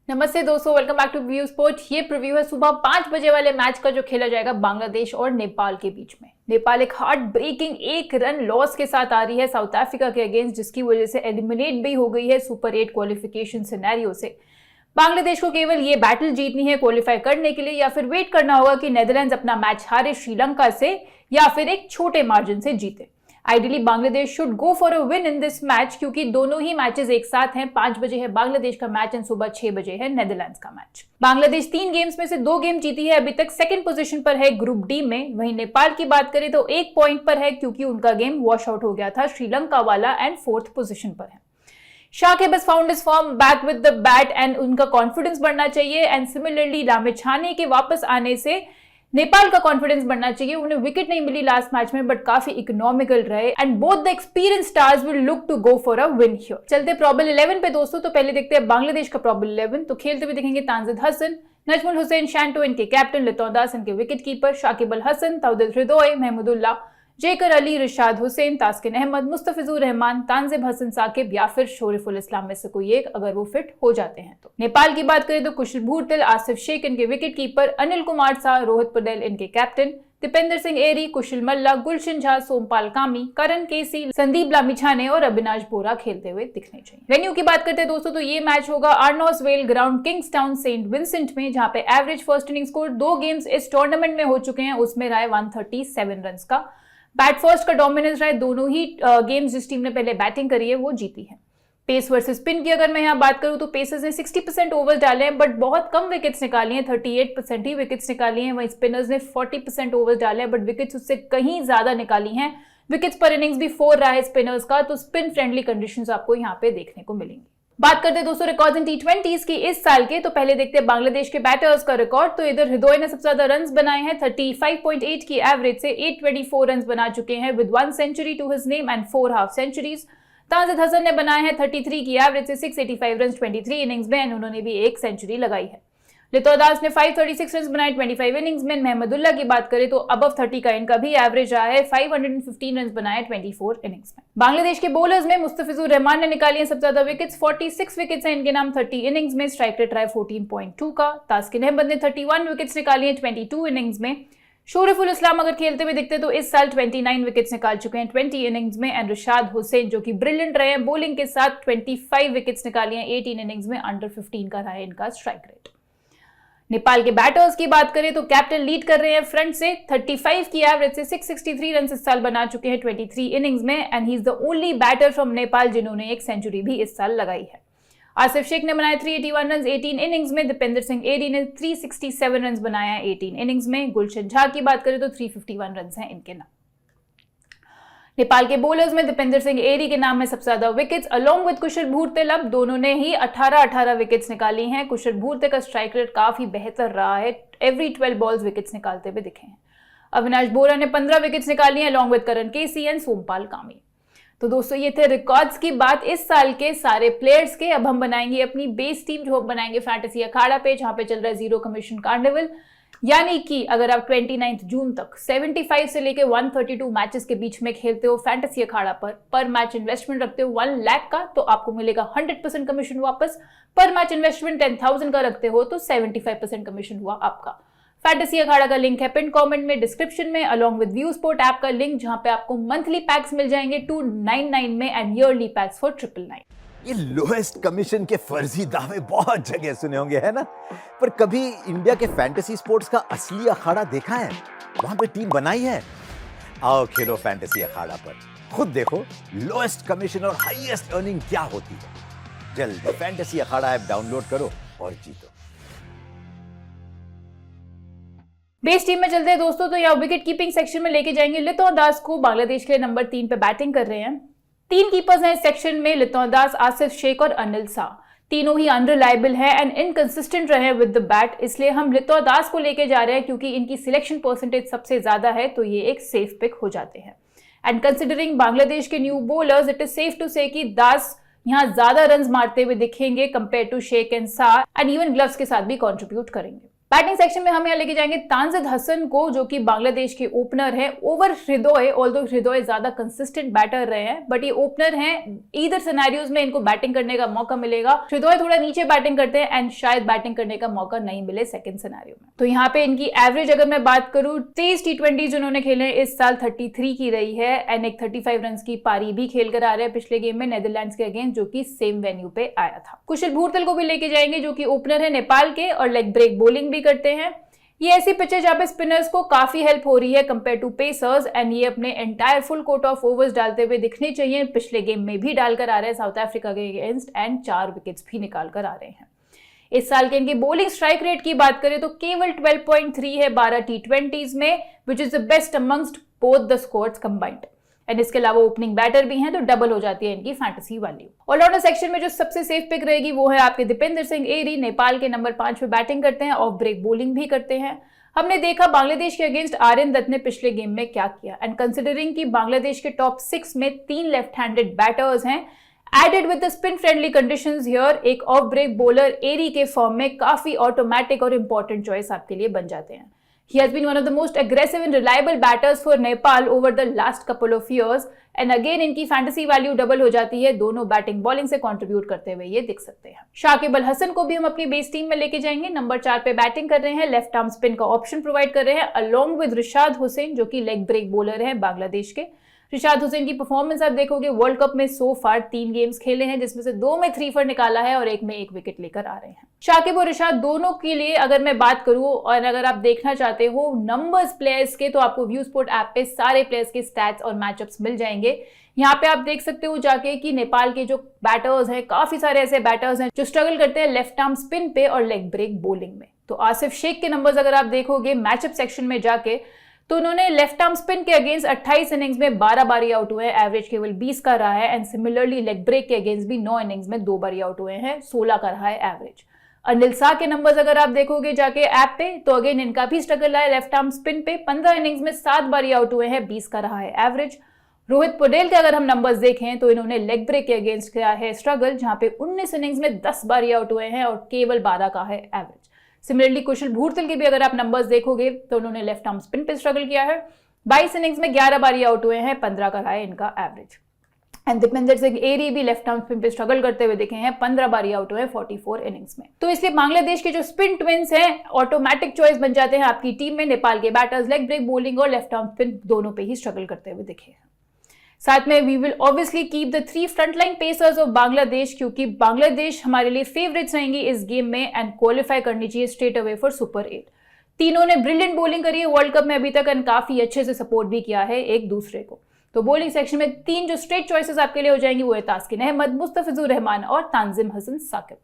नमस्ते दोस्तों, welcome back to view sport. ये प्रीव्यू है सुबह 5 बजे वाले मैच का जो खेला जाएगा बांग्लादेश और नेपाल के बीच में। नेपाल एक हार्ट ब्रेकिंग 1 रन लॉस के साथ आ रही है साउथ अफ्रीका के अगेंस्ट, जिसकी वजह से एलिमिनेट भी हो गई है सुपर 8 क्वालिफिकेशन सिनेरियो से। बांग्लादेश को केवल ये बैटल जीतनी है क्वालिफाई करने के लिए, या फिर वेट करना होगा कि नेदरलैंड्स अपना मैच हारे श्रीलंका से या फिर एक छोटे मार्जिन से जीते। Ideally Bangladesh should go for a win in this match, क्योंकि दोनों ही मैचेस एक साथ हैं। 5 बजे है बांग्लादेश का मैच एंड सुबह 6 बजे है नेदरलैंड्स का मैच। बांग्लादेश 3 गेम्स में से 2 गेम जीती है, अभी तक सेकंड पोजीशन पर है ग्रुप डी में। वहीं नेपाल की बात करें तो 1 पॉइंट पर है, क्योंकि उनका गेम वॉश आउट हो गया था श्रीलंका वाला, एंड 4th पोजीशन पर है। Shakib has found his form back with the bat and उनका कॉन्फिडेंस बढ़ना चाहिए। एंड सिमिलरली लामिछाने के वापस आने से नेपाल का कॉन्फिडेंस बढ़ना चाहिए। उन्हें विकेट नहीं मिली लास्ट मैच में, बट काफी इकोनॉमिकल रहे and both the experience stars will look to go for a win here. चलते प्रॉबल 11 पे दोस्तों, तो पहले देखते हैं बांग्लादेश का प्रॉबल 11। तो खेलते हुए दिखेंगे तानजिद हसन, नजमुल हुसैन शांटो इनके कैप्टन, लितौन दास इनके विकेट कीपर, शाकिब अल हसन, तौदीद हृदय, महमूदुल्लाह, जेकर अली, रिशाद हुसैन, तास्किन अहमद, मुस्तफिजुर रहमान, तानजिब हसन साकिब या फिर शोरिफुल इस्लाम में से कोई एक, अगर वो फिट हो जाते हैं तो। नेपाल की बात करें तो कुशल भूरतिल, आसिफ शेख इनके विकेट कीपर, अनिल कुमार शाह, रोहित पटेल इनके कैप्टन, दीपेंद्र सिंह एरी, कुशल मल्ला, गुलशन झा, सोमपाल कामी, करण केसी, संदीप लामिछाने और अविनाश बोरा खेलते हुए दिखने चाहिए। वेन्यू की बात करते हैं दोस्तों, तो ये मैच होगा Arnos Vale ground, Kingstown, Saint Vincent में, जहां पे average first innings score 2 games इस टूर्नामेंट में हो चुके हैं, उसमें रहा है 137 रन का। बैट फर्स्ट का डोमिनेंस रहा है, दोनों ही गेम्स जिस टीम ने पहले बैटिंग करी है वो जीती है। पेस वर्सेस स्पिन की अगर मैं यहाँ बात करूं तो पेसर्स ने 60% ओवर्स डाले हैं, बट बहुत कम विकेट्स निकाली हैं, 38% ही विकेट्स निकाली हैं। वहीं स्पिनर्स ने 40% ओवर्स डाले हैं, बट विकेट्स उससे कहीं ज्यादा निकाली हैं। विकेट्स पर इनिंग्स भी 4 रहा है स्पिनर्स का, तो स्पिन फ्रेंडली कंडीशंस आपको यहाँ पे देखने को मिलेंगी। बात करते हैं दोस्तों रिकॉर्ड्स इन टी20s की इस साल के, तो पहले देखते हैं बांग्लादेश के बैटर्स का रिकॉर्ड। तो इधर हृदय ने सबसे ज्यादा रन्स बनाए हैं, 35.8 की एवरेज से 824 रन्स बना चुके हैं with 1 century to his name and 4 half centuries. Tanzid Hasan ने बनाए हैं 33 की एवरेज से 685 रन्स 23 इनिंग्स में, एंड उन्होंने भी 1 सेंचुरी लगाई है। लितौन दास ने 536 रन बनाए 25 इनिंग्स में। महमूदुल्लाह की बात करें तो अबव 30 का इनका भी एवरेज रहा है, 515 रन बनाए 24 इनिंग्स में। बांग्लादेश के बॉलर्स में मुस्तफिजुर रहमान ने निकाली है सबसे ज्यादा विकेट्स, 46 विकेट्स हैं इनके नाम 30 इनिंग्स में। स्ट्राइक रेट रहा है 14.2 का। तास्किन अहमद ने 31 विकेट्स निकाली है 22 इनिंग्स में। शोरिफुल इस्लाम अगर खेलते हुए दिखते तो इस साल 29 विकेट्स निकाल चुके हैं 20 इनिंग्स में। एंड रिशाद हुसैन जो कि ब्रिलियंट रहे हैं बॉलिंग के साथ, 25 विकेट्स निकाली हैं 18 इनिंग्स में। अंडर 15 का रहा है इनका स्ट्राइक रेट। नेपाल के बैटर्स की बात करें तो कैप्टन लीड कर रहे हैं फ्रंट से, 35 की एवरेज से 663 रन इस साल बना चुके हैं 23 इनिंग्स में। And he is the only batter from Nepal जिन्होंने 1 सेंचुरी भी इस साल लगाई है। आसिफ शेख ने बनाए 381 रन 18 इनिंग्स में। दीपेंद्र सिंह एरी ने 367 रन बनाया 18 इनिंग्स में। गुलशन झा की बात करें तो 351 रन हैं इनके नाम। नेपाल के बॉलर्स में दीपेंद्र सिंह एरी के नाम में सबसे ज्यादा विकेट्स अलोंग विद कुशल भूरतिल, अब दोनों ने ही 18 विकेट्स निकाली हैं। कुशल भूरतिल का स्ट्राइक रेट काफी बेहतर रहा है, एवरी 12 बॉल्स विकेट्स निकालते हुए दिखे हैं। अविनाश बोरा ने 15 विकेट्स निकाली हैं along with Karan KC and Sompal Kami. तो दोस्तों ये थे रिकॉर्ड्स की बात इस साल के सारे प्लेयर्स के। अब हम बनाएंगे अपनी बेस टीम, जो हम बनाएंगे फैंटेसी अखाड़ा पे, जहां पे चल रहा है 0 कमीशन कार्निवल। यानी कि अगर आप 29 जून तक 75 से लेकर 132 मैचेस के बीच में खेलते हो फैंटेसी अखाड़ा पर मैच इन्वेस्टमेंट रखते हो 1 लाख का, तो आपको मिलेगा 100% कमीशन वापस। पर मैच इन्वेस्टमेंट 10,000 का रखते हो तो 75% कमीशन हुआ आपका। फैंटेसी अखाड़ा का लिंक है पिन कमेंट में, डिस्क्रिप्शन में, along with view sport app का लिंक, जहां पे आपको मंथली पैक्स मिल जाएंगे 299 में एंड ईयरली पैक्स फॉर 999। ये लोएस्ट कमीशन के फर्जी दावे बहुत जगह सुने होंगे, है ना? पर कभी इंडिया के फैंटेसी स्पोर्ट्स का असली अखाड़ा देखा है? वहां पे टीम बनाई है? आओ खेलो फैंटेसी अखाड़ा पर, खुद देखो लोएस्ट कमीशन और हाईएस्ट अर्निंग क्या होती है। जल्द फैंटेसी अखाड़ा ऐप डाउनलोड करो और जीतो। बेस टीम में चलते हैं दोस्तों, तो यहाँ विकेट कीपिंग सेक्शन में लेके जाएंगे लितौन दास को। बांग्लादेश के लिए नंबर 3 पे बैटिंग कर रहे हैं। 3 कीपर्स हैं इस सेक्शन में, लितौन दास, आसिफ शेख और अनिल शाह। तीनों ही अनरिलायबल है एंड इनकंसिस्टेंट रहे विद द बैट, इसलिए हम लितौन दास को लेके जा रहे हैं क्योंकि इनकी सिलेक्शन परसेंटेज सबसे ज्यादा है, तो ये एक सेफ पिक हो जाते हैं। एंड कंसिडरिंग बांग्लादेश के new bowlers, it is safe to say कि दास यहाँ ज्यादा रन मारते हुए दिखेंगे compare to Sheikh and Shah, and even gloves के साथ भी कॉन्ट्रीब्यूट करेंगे। बैटिंग सेक्शन में हम यहाँ लेके जाएंगे तानजिद हसन को, जो कि बांग्लादेश के ओपनर है, ओवर हृदय। ऑल्दो हृदय ज्यादा कंसिस्टेंट बैटर रहे हैं, बट ये ओपनर हैं। ईदर सिनेरियोज में इनको बैटिंग करने का मौका मिलेगा। हृदय थोड़ा नीचे बैटिंग करते हैं एंड शायद बैटिंग करने का मौका नहीं मिले सेकंड सिनेरियो में। तो यहाँ पे इनकी एवरेज अगर मैं बात करूं, 23 T20 जिन्होंने खेले इस साल 33 की रही है एंड एक 35 रन की पारी भी खेल कर आ रहे हैं पिछले गेम में नीदरलैंड्स के अगेंस्ट, जो कि सेम वेन्यू पे आया था। कुशल भूरतल को भी लेके जाएंगे, जो कि ओपनर है नेपाल के और लेग ब्रेक बॉलिंग भी करते हैं। ये ऐसी पिच है जहां पे स्पिनर्स को काफी हेल्प हो रही है कंपेयर टू पेसर्स एंड ये अपने entire full court of overs डालते हुए दिखने चाहिए। पिछले गेम में भी डालकर आ रहे हैं साउथ अफ्रीका के अगेंस्ट एंड 4 विकेट्स भी निकाल कर आ रहे हैं। इस साल के इनकी बॉलिंग स्ट्राइक रेट की बात करें तो केवल 12.3 है 12 T20s में, which is the best amongst both the squads combined. And इसके अलावा ओपनिंग बैटर भी हैं, तो डबल हो जाती है इनकी फैंटेसी वैल्यू। ऑलराउंडर सेक्शन में जो सबसे सेफ पिक रहेगी वो है आपके दीपेंद्र सिंह एरी। नेपाल के नंबर 5 पे बैटिंग करते हैं, ऑफ ब्रेक बॉलिंग भी करते हैं। हमने देखा बांग्लादेश के अगेंस्ट आर्यन दत्त ने पिछले गेम में क्या किया एंड कंसिडरिंग कि बांग्लादेश के टॉप 6 में 3 लेफ्ट हैंडेड बैटर्स हैं, added with the spin friendly conditions here, एक ऑफ ब्रेक बॉलर एरी के फॉर्म में काफी ऑटोमेटिक और इंपॉर्टेंट चॉइस आपके लिए बन जाते हैं। He has been one of the most aggressive and reliable batters for Nepal over the last couple of years and again इनकी फैंटेसी वैल्यू डबल हो जाती है, दोनों बैटिंग बॉलिंग से कंट्रीब्यूट करते हुए ये दिख सकते हैं। शाकिब अल हसन को भी हम अपनी बेस टीम में लेके जाएंगे। नंबर 4 पे बैटिंग कर रहे हैं, लेफ्ट आर्म स्पिन का ऑप्शन प्रोवाइड कर रहे हैं अलोंग विद रिशाद हुसैन, जो कि लेग ब्रेक बॉलर है बांग्लादेश के। रिशाद हुसैन की परफॉर्मेंस आप देखोगे, वर्ल्ड कप में सो फार 3 गेम्स खेले हैं, जिसमें से 2 में 3 for निकाला है और 1 में 1 विकेट लेकर आ रहे हैं। शाकिब और रिशाद दोनों के लिए अगर मैं बात करूं और अगर आप देखना चाहते हो नंबर्स प्लेयर्स के, तो आपको व्यू स्पोर्ट ऐप पे सारे प्लेयर्स के स्टैट्स और मैचअप्स मिल जाएंगे। यहाँ पे आप देख सकते हो जाके कि नेपाल के जो बैटर्स हैं, काफी सारे ऐसे बैटर्स हैं जो स्ट्रगल करते हैं लेफ्ट आर्म स्पिन पे और लेग ब्रेक बॉलिंग में। तो आसिफ शेख के नंबर्स अगर आप देखोगे मैचअप सेक्शन में जाके, तो उन्होंने लेफ्ट आर्म स्पिन के अगेंस्ट 28 इनिंग्स में 12 बारी आउट हुए हैं, एवरेज केवल 20 का रहा है एंड सिमिलरली लेग ब्रेक के अगेंस्ट भी 9 इनिंग्स में 2 बारी आउट हुए हैं, 16 का रहा है एवरेज। अनिल शाह के नंबर्स अगर आप देखोगे जाके ऐप पे, तो अगेन इनका भी स्ट्रगल रहा है लेफ्ट आर्म स्पिन पे, 15 इनिंग्स में 7 बारी आउट हुए हैं, 20 का रहा है एवरेज। रोहित पटेल के अगर हम नंबर्स देखें तो इन्होंने लेग ब्रेक के अगेंस्ट किया है स्ट्रगल, जहां पे 19 इनिंग्स में 10 बारी आउट हुए हैं और केवल 12 का है एवरेज। सिमिलरली कुशल भूरतल के भी अगर आप नंबर्स देखोगे तो उन्होंने लेफ्ट आर्म स्पिन पे स्ट्रगल किया है, 22 इनिंग्स में 11 बारी आउट हुए हैं, 15 का रहा है इनका एवरेज। एंड दीपेंद्र सिंह एरी भी लेफ्ट आर्म स्पिन पे स्ट्रगल करते हुए दिखे हैं, 15 बारी आउट हुए 44 इनिंग्स में। तो इसलिए बांग्लादेश के जो स्पिन ट्विंस हैं ऑटोमेटिक चॉइस बन जाते हैं आपकी टीम में। नेपाल के बैटर्स लेग ब्रेक बॉलिंग और लेफ्ट आर्म स्पिन दोनों पे ही स्ट्रगल करते हुए दिखे हैं। साथ में we will obviously keep the 3 frontline pacers of Bangladesh, क्योंकि बांग्लादेश हमारे लिए फेवरेट्स रहेंगी इस गेम में एंड क्वालिफाई करनी चाहिए स्ट्रेट अवे फॉर सुपर 8। तीनों ने ब्रिलियंट बॉलिंग करी है वर्ल्ड कप में अभी तक एंड काफी अच्छे से सपोर्ट भी किया है एक दूसरे को। तो बॉलिंग सेक्शन में 3 जो स्ट्रेट चॉइसेस आपके लिए हो जाएंगी वो है तास्किन अहमद, मुस्तफिजुर रहमान और तानजिम हसन साकिब।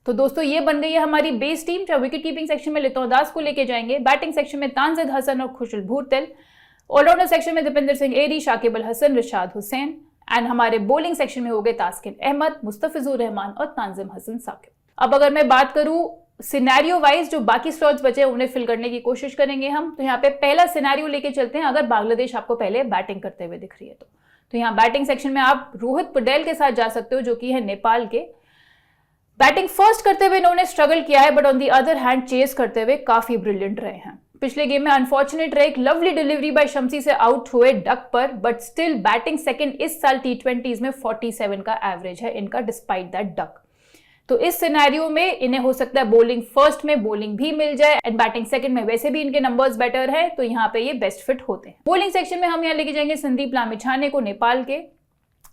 तो दोस्तों ये बन गई है हमारी बेस टीम। जब विकेट कीपिंग सेक्शन में लितों दास को लेके जाएंगे, बैटिंग सेक्शन में तानजिद हसन और खुशल भूरतल, ऑलराउंडर सेक्शन में दीपेंद्र सिंह एरी, शाकिब अल हसन, रिशाद हुसैन एंड हमारे बॉलिंग सेक्शन में हो गए तास्किन अहमद, मुस्तफिजुर रहमान और तानजिम हसन साकिब। अब अगर मैं बात करूं सिनेरियो वाइज जो बाकी स्लॉट्स बचे हैं उन्हें फिल करने की कोशिश करेंगे हम। तो यहाँ पे पहला सिनेरियो लेके चलते हैं, अगर बांग्लादेश आपको पहले बैटिंग करते हुए दिख रही है तो यहाँ बैटिंग सेक्शन में आप रोहित पटेल के साथ जा सकते हो, जो कि है नेपाल के। बैटिंग फर्स्ट करते हुए इन्होंने स्ट्रगल किया है, but on the other hand chase करते हुए काफी ब्रिलियंट रहे हैं। पिछले गेम में अनफॉर्चुनेट रहे, एक लवली डिलीवरी बाय शम्सी से आउट हुए डक पर, बट स्टिल बैटिंग सेकंड इस साल T20s में 47 का एवरेज है इनका डिस्पाइट दैट डक। तो इस सिनेरियो में इन्हें हो सकता है बॉलिंग फर्स्ट में बॉलिंग भी मिल जाए एंड बैटिंग सेकंड में वैसे भी इनके नंबर्स बेटर है, तो यहाँ पे ये बेस्ट फिट होते हैं। बॉलिंग सेक्शन में हम यहाँ लेके जाएंगे संदीप लामिछाने को, नेपाल के।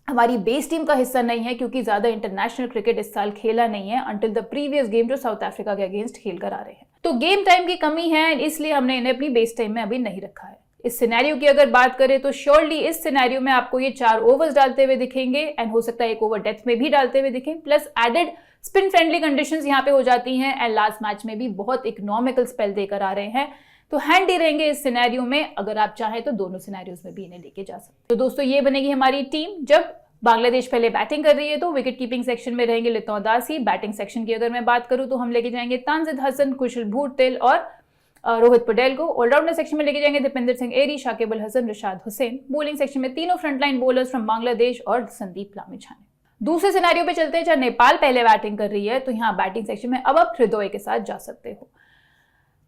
हमारी बेस टीम का हिस्सा नहीं है क्योंकि ज्यादा इंटरनेशनल क्रिकेट इस साल खेला नहीं है अंटिल द प्रीवियस गेम जो साउथ अफ्रीका के अगेंस्ट खेल कर आ रहे हैं। तो गेम टाइम की कमी है, इसलिए हमने इन्हें अपनी बेस टाइम में अभी नहीं रखा है। इस सिनेरियो की अगर बात करें तो श्योरली इस सिनेरियो में आपको ये 4 ओवर्स डालते हुए दिखेंगे एंड हो सकता है 1 ओवर डेथ में भी डालते हुए दिखें, plus added spin friendly conditions यहाँ पे हो जाती हैं एंड लास्ट मैच में भी बहुत इकोनॉमिकल स्पेल देकर आ रहे हैं, तो हैंडी रहेंगे इस सिनेरियो में। अगर आप चाहें तो दोनों सिनेरियोज में भी इन्हें लेके जा सकते। तो दोस्तों ये बनेगी हमारी टीम। जब बांग्लादेश पहले बैटिंग कर रही है तो विकेट कीपिंग सेक्शन में रहेंगे लितों दासी। बैटिंग सेक्शन की अगर मैं बात करूं तो हम लेके जाएंगे तानजिद हसन, खुशल भूरतल और रोहित पटेल को। ऑलराउंडर सेक्शन में लेके जाएंगे दीपेंद्र सिंह एरी, शाकिब अल हसन, रिशाद हुसैन। बॉलिंग सेक्शन में तीनों फ्रंटलाइन बॉलर्स फ्रॉम बांग्लादेश और संदीप लामिछाने। दूसरे सिनेरियो पे चलते हैं जहां नेपाल पहले बैटिंग कर रही है, तो यहाँ बैटिंग सेक्शन में अब आप हृदय के साथ जा सकते हो।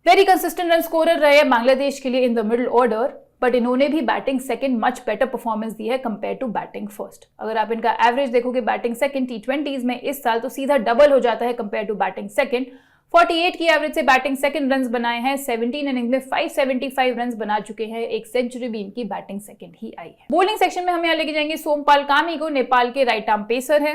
वेरी कंसिस्टेंट रन स्कोरर रहे बांग्लादेश के लिए in the middle order, but इन्होंने भी batting second much better performance दी है कंपेयर टू बैटिंग फर्स्ट। अगर आप इनका एवरेज देखोगे बैटिंग सेकंड T20s में इस साल तो सीधा डबल हो जाता है कंपेयर टू बैटिंग सेकंड। 48 की एवरेज से बैटिंग सेकंड रन्स बनाए हैं, 17 इनिंग्स में 575 रन्स बना चुके हैं, एक सेंचुरी भी इनकी बैटिंग सेकंड ही आई है। बॉलिंग सेक्शन में हम यहाँ लेके जाएंगे सोमपाल कामी को, नेपाल के राइट आर्म पेसर है।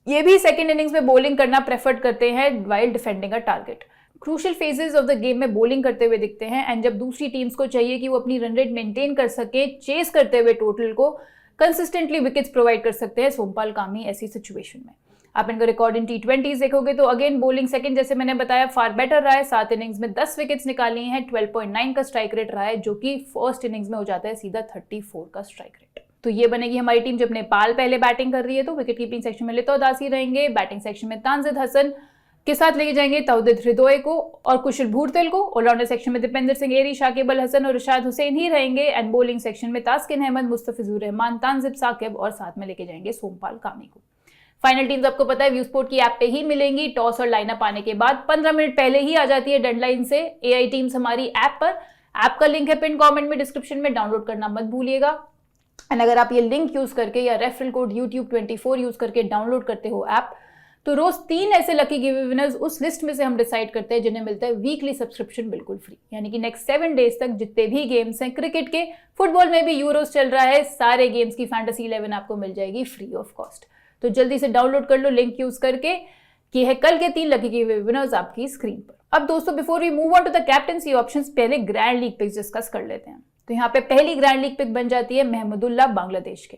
ये भी सेकंड इनिंग्स में बॉलिंग करना प्रेफर करते हैं while defending a target. Crucial phases of the game में बॉलिंग करते हुए दिखते हैं, एंड जब दूसरी टीम्स को चाहिए कि वो अपनी रन रेट मेंटेन कर सके चेस करते हुए टोटल को, कंसिस्टेंटली विकेट्स प्रोवाइड कर सकते हैं सोमपाल कामी ऐसी सिचुएशन में। आप इनका रिकॉर्ड इन T20s देखोगे तो अगेन बॉलिंग सेकंड जैसे मैंने बताया फार बेटर रहा है, 7 इनिंग्स में 10 विकेट्स निकाली हैं, 12.9 का स्ट्राइक रेट रहा है, जो कि फर्स्ट इनिंग्स में हो जाता है सीधा 34 का स्ट्राइक रेट। तो ये बनेगी हमारी टीम जब नेपाल पहले बैटिंग कर रही है। तो विकेट कीपिंग सेक्शन में लितो दासी रहेंगे, बैटिंग सेक्शन में तानजिद हसन के साथ लेके जाएंगे तौहीद हृदय को और कुशल भूरतेल को। ऑलराउंडर सेक्शन में दीपेंद्र सिंह एरी, शाकिब अल हसन और रिशाद हुसैन ही रहेंगे, एंड बॉलिंग सेक्शन में तास्किन अहमद, मुस्तफिजुर रहमान, तानजिब साकिब और साथ में लेके जाएंगे सोमपाल कामी को। फाइनल टीम्स आपको पता है व्यू स्पोर्ट की ऐप पे ही मिलेंगी। टॉस और लाइनअप आने के बाद 15 मिनट पहले ही आ जाती है डेडलाइन से एआई टीम्स हमारी ऐप पर। ऐप का लिंक है पिन कमेंट में, डिस्क्रिप्शन में, डाउनलोड करना मत भूलिएगा। एंड अगर आप ये लिंक यूज करके या रेफरल कोड YouTube24 यूज करके डाउनलोड करते हो ऐप, तो रोज 3 ऐसे लकी गिव विनर्स उस लिस्ट में से हम डिसाइड करते हैं जिन्हें मिलता है वीकली सब्सक्रिप्शन बिल्कुल फ्री। यानी कि नेक्स्ट 7 डेज तक जितने भी गेम्स हैं, क्रिकेट के, फुटबॉल में भी यूरोस चल रहा है, सारे गेम्स की फैंटेसी 11 आपको मिल जाएगी फ्री ऑफ कॉस्ट। तो जल्दी से डाउनलोड कर लो लिंक यूज करके, कि है कल के 3 लकी गिव विनर्स आपकी स्क्रीन पर। अब दोस्तों before we move on to the captaincy options, पहले ग्रैंड लीग पिक्स डिस्कस कर लेते हैं। तो यहाँ पे पहली ग्रैंड लीग पिक बन जाती है महमुदुल्लाह बांग्लादेश के।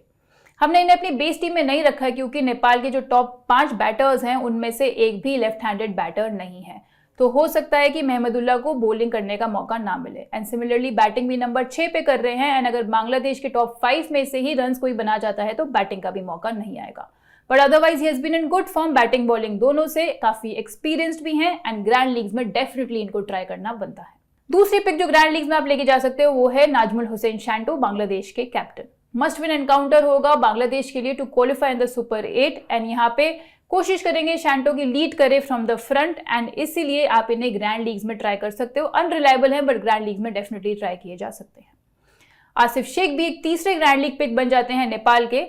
हमने इन्हें अपनी बेस टीम में नहीं रखा है क्योंकि नेपाल के जो टॉप 5 बैटर्स हैं उनमें से एक भी लेफ्ट हैंडेड बैटर नहीं है, तो हो सकता है कि महमुदुल्लाह को बॉलिंग करने का मौका ना मिले। एंड सिमिलरली बैटिंग भी नंबर 6 पे कर रहे हैं, एंड अगर बांग्लादेश के टॉप 5 में से ही रन कोई बना जाता है तो बैटिंग का भी मौका नहीं आएगा। But otherwise he has been in good form, batting bowling दोनों से, काफी एक्सपीरियंस्ड भी हैं, एंड ग्रैंड लीग्स में डेफिनेटली इनको ट्राई करना बनता है। दूसरी पिक जो ग्रैंड लीग्स में आप लेके जा सकते हो वो है नाजमुल हुसैन शैंटो, बांग्लादेश के कैप्टन। मस्ट विन एनकाउंटर होगा बांग्लादेश के लिए to qualify in the super 8, and यहाँ पे कोशिश करेंगे शैंटो की लीड करे फ्रॉम द फ्रंट, एंड इसीलिए आप इन्हें ग्रैंड लीग्स में ट्राई कर सकते हो। अनरिलायबल है बट ग्रैंड लीग में डेफिनेटली ट्राई किए जा सकते हैं। आसिफ शेख भी एक तीसरे ग्रैंड लीग पिक बन जाते हैं नेपाल के।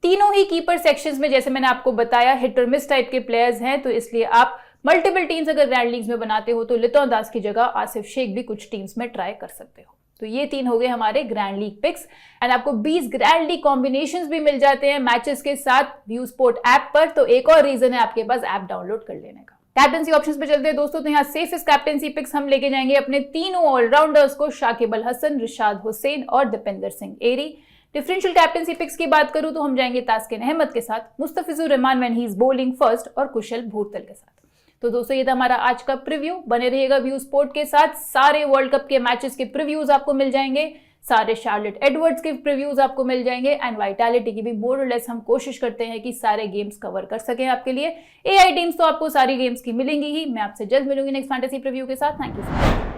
तीनों ही कीपर सेक्शंस में जैसे मैंने आपको बताया हिट और मिस टाइप के प्लेयर्स हैं, तो इसलिए आप मल्टीपल टीम्स अगर ग्रैंड लीग्स में बनाते हो तो लितों दास की जगह आसिफ शेख भी कुछ टीम्स में ट्राई कर सकते हो। तो ये 3 हो गए हमारे ग्रैंड लीग पिक्स, एंड आपको 20 ग्रैंड लीग कॉम्बिनेशंस भी मिल जाते हैं मैचेस के साथ व्यू स्पोर्ट ऐप पर। तो एक और रीजन है आपके पास ऐप डाउनलोड कर लेने का। कैप्टेंसी ऑप्शंस पे चलते हैं दोस्तों, तो यहाँ सेफेस्ट कैप्टेंसी पिक्स हम लेके जाएंगे अपने तीनों ऑलराउंडर्स को, शाकिब अल हसन, रिशाद हुसैन और दीपेंद्र सिंह एरी। डिफरेंशियल कैप्टेंसी पिक्स की बात करूं तो हम जाएंगे तास्किन अहमद के साथ, Mustafizur Rahman when he is bowling first और कुशल भूरतेल के साथ। तो दोस्तों ये था हमारा आज का प्रीव्यू। बने रहिएगा व्यू स्पोर्ट के साथ, सारे वर्ल्ड कप के मैचेस के प्रीव्यूज आपको मिल जाएंगे, सारे शार्लेट एडवर्ड्स के प्रीव्यूज आपको मिल जाएंगे, एंड वाइटैलिटी की भी मोर और लेस हम कोशिश करते हैं कि सारे गेम्स कवर कर सकें आपके लिए। एआई टीम्स तो आपको सारी गेम्स की मिलेंगी ही। मैं आपसे जल्द मिलूंगी नेक्स्ट फैंटेसी प्रीव्यू के साथ। Thank you so much.